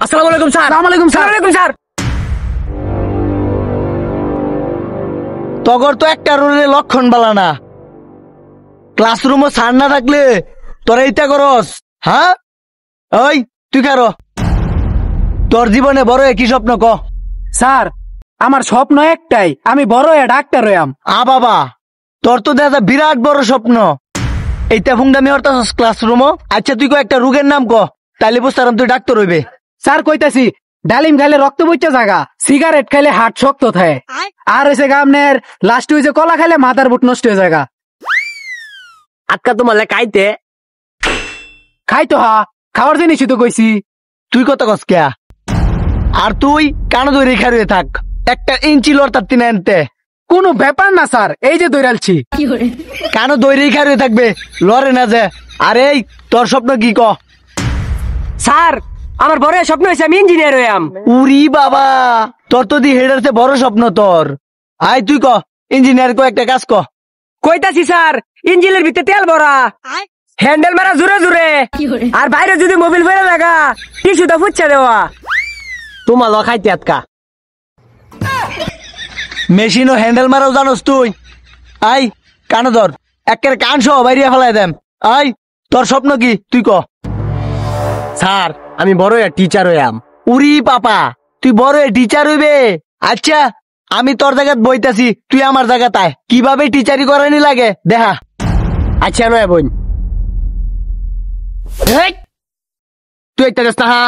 আসসালামু আলাইকুম sir. Sir তগর তো একটা রুলে লক্ষণ বালা না, ক্লাসরুমও স্যার না থাকলে তোরা এইটা করস? হ্যাঁ ওই তুই কারো তোর জীবনে বড় কি স্বপ্ন ক? স্যার আমার স্বপ্ন একটাই, আমি বড় হয়ে ডাক্তার হইয়াম। বাবা তোর তো দেখা বিরাট বড় স্বপ্ন, এইটা ফুংদামি হরতাস ক্লাসরুমও। আচ্ছা তুই একটা রোগের নাম ক, তাইলে বুঝতাম তুই ডাক্তার হইবে। স্যার কইতাছি ডালিম খাইলে রক্ত বইচা জাগা, সিগারেট খাইলে হার্ট শক্ত থাকে, আর হয়েছে গামনের লাস্ট হয়েছে কলা খাইলে মাথার বুট নষ্ট হয়ে জায়গা। আজকা তোমার খাইতে খাইতো হা, খাওয়ার জিনিসই তো কইছি। তুই কত কস কেয়া? আর তুই কানো ধরে খারুয়ে থাক, একটা ইঞ্চি লড় তার তিন আনতে কোনো ব্যাপার না স্যার, এই যে দৌড়ালছি। কানো দৈরেই খারুয়ে থাকবে, লড়ে না যে। আরে তোর স্বপ্ন কি ক? স্যার আমার বড় স্বপ্ন হয়েছে আমি ইঞ্জিনিয়ার হইয়াম। উরি বাবা, তোর তো দি হেডারতে বড় স্বপ্ন তোর। আয় তুই ক ইঞ্জিনিয়ার কো একটা কাজ ক। কইতাছি স্যার, ইঞ্জিনের ভিতরে তেল ভরা, হ্যান্ডেল মারা জোরে জোরে, আর বাইরে যদি মোবিল ফেলে লাগা টিস্যুটা ফুচ্ছা দেওয়া। তোমার খাইতে আটকা মেশিন ও হ্যান্ডেল মারাও জানোস তুই? আই কানো ধর, একের কান সহ বাইরিয়া ফেলাই দেম। আই তোর স্বপ্ন কি তুই ক? স্যার আমি বড় টিচার হইয়াম। উরি পাপা, তুই বড় টিচার হইবে? আচ্ছা আমি তোর জায়গাত বইতাছি, তুই আমার জায়গাত আয়, কিভাবে টিচারি করানি লাগে দেখা। আচ্ছা নয় বোন, তুই একটা দোস্ত হা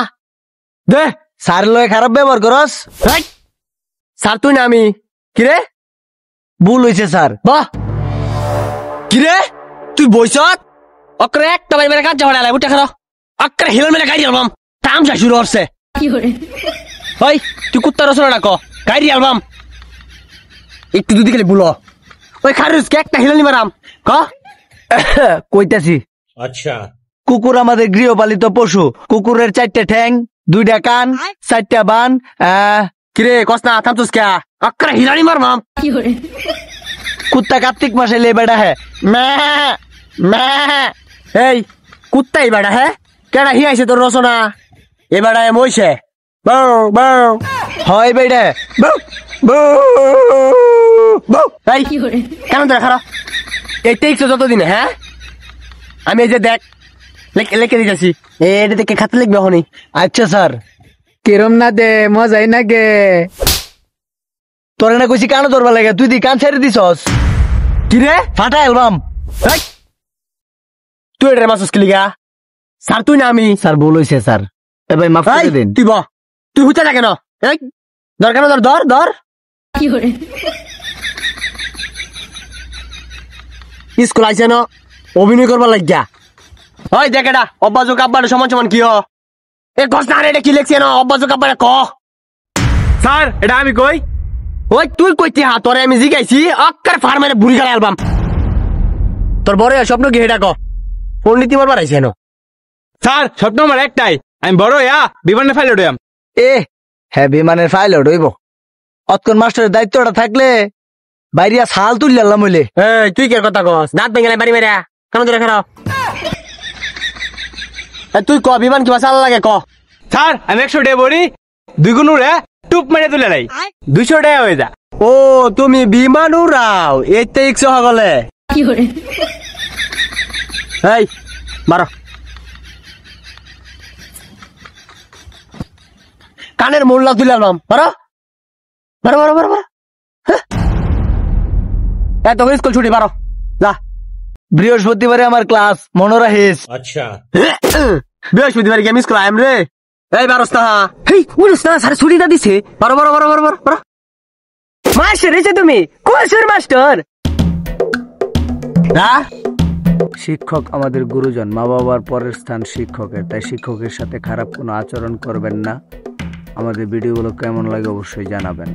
দে, স্যার লয় খারাপ ব্যবহার করস। স্যার তুই না আমি। কিরে ভুল হয়েছে স্যার। বাহ কিরে তুই বইছত অকরে একটা বাই মেরে কাজ ঝড়ালাই উঠে খারো অকরে হিল মেরে গাড়ি আলবাম তামসা শুরু হচ্ছে। ওই তুই কুত্তার রসনা না ক গাড়ি আলবাম একটু দুদি খালি বুলো ওই খারুসকে একটা হিলানি মারাম ক। কইতাছি। আচ্ছা কুকুর আমাদের গৃহপালিত পশু, কুকুরের 4টে ঠ্যাং, 2টা কান, 4টা বান। কিরে কসনা থামছস কে অকরে হিলানি মারবাম। কুত্তা কার্তিক মাসে লে বেড়া হ্যাঁ এই কুত্তাই বেড়া হ্যাঁ কেডা হিয়াইছে তোর রচনা এ বেড়া মইছে বউ বউ হয় বেড়া এই কেমন তোরা খারাপ এই টেকছো যতদিন হ্যাঁ আমি এই যে দেখ লেখে দিতেছি এটা দেখে খাতে লিখবে হনি। আচ্ছা স্যার। কিরম না দে মজাই না গে। তোর না কইছি কানো ধরবা লাগে, তুই দি কান ছেড়ে দিছস। কিরে ফাটা অ্যালবাম। তুই এটা মাসুস কিলিগা স্যার তুই না আমি। স্যার ভুল হইছে স্যার, এ ভাই মাফ করে দিন। তুই তুই হুতে থাকে না ধর কেন ধর ধর ধর স্কুল আইছে না অভিনয় করবার লাগিয়া। ওই দেখ এটা অব্বাজু কাব্বার সমান সমান কি এ ঘোষণা এটা কি লেখছে না অব্বাজু কাব্বার ক। স্যার এটা আমি কই ওই তুই কইতি হা তোরে আমি জিগাইছি অক্কার ফার্মের বুড়ি গাড়ি অ্যালবাম। তোর বড় স্বপ্ন কি এটা ক পণ্ডিতি মারবার আইছে না। স্যার স্বপ্ন আমার একটাই, আমি বড় বিমানের ফাইলট হইয়াম। হ্যাঁ বিমানের পাইলট হইব। অতক্ষণ মাস্টারের দায়িত্বটা থাকলে বাইরিয়া ছাল তুললাম হইলে। এই তুই কে কথা কস দাঁত ভেঙে বাড়ি মেরা কেমন ধরে খারাপ তুই ক বিমান কি চাল লাগে ক। স্যার আমি 100 টাকা বড়ি 2 গুণ উড়ে টুপ মেরে তুলে লাই 200 টাকা হয়ে যা। ও তুমি বিমান উড়াও এইতে ইচ্ছা হগলে এই মারো কানের মোল্লা তুলে আলবাম মারো মারো মারো মারো মারো এত স্কুল ছুটি মারো যা। বৃহস্পতিবারে আমার ক্লাস মনে রাখিস। আচ্ছা বৃহস্পতিবার গেম স্কুল আইম রে। এই বারোস না হেই উড়িস না স্যার ছুটিটা দিছে মারো মারো মারো মারো মারো মাস্টার এসে তুমি কোর্সের মাস্টার। শিক্ষক আমাদের গুরুজন, মা বাবার পরের স্থান শিক্ষকের, তাই শিক্ষকের সাথে খারাপ কোনো আচরণ করবেন না। আমাদের ভিডিওগুলো কেমন লাগে অবশ্যই জানাবেন।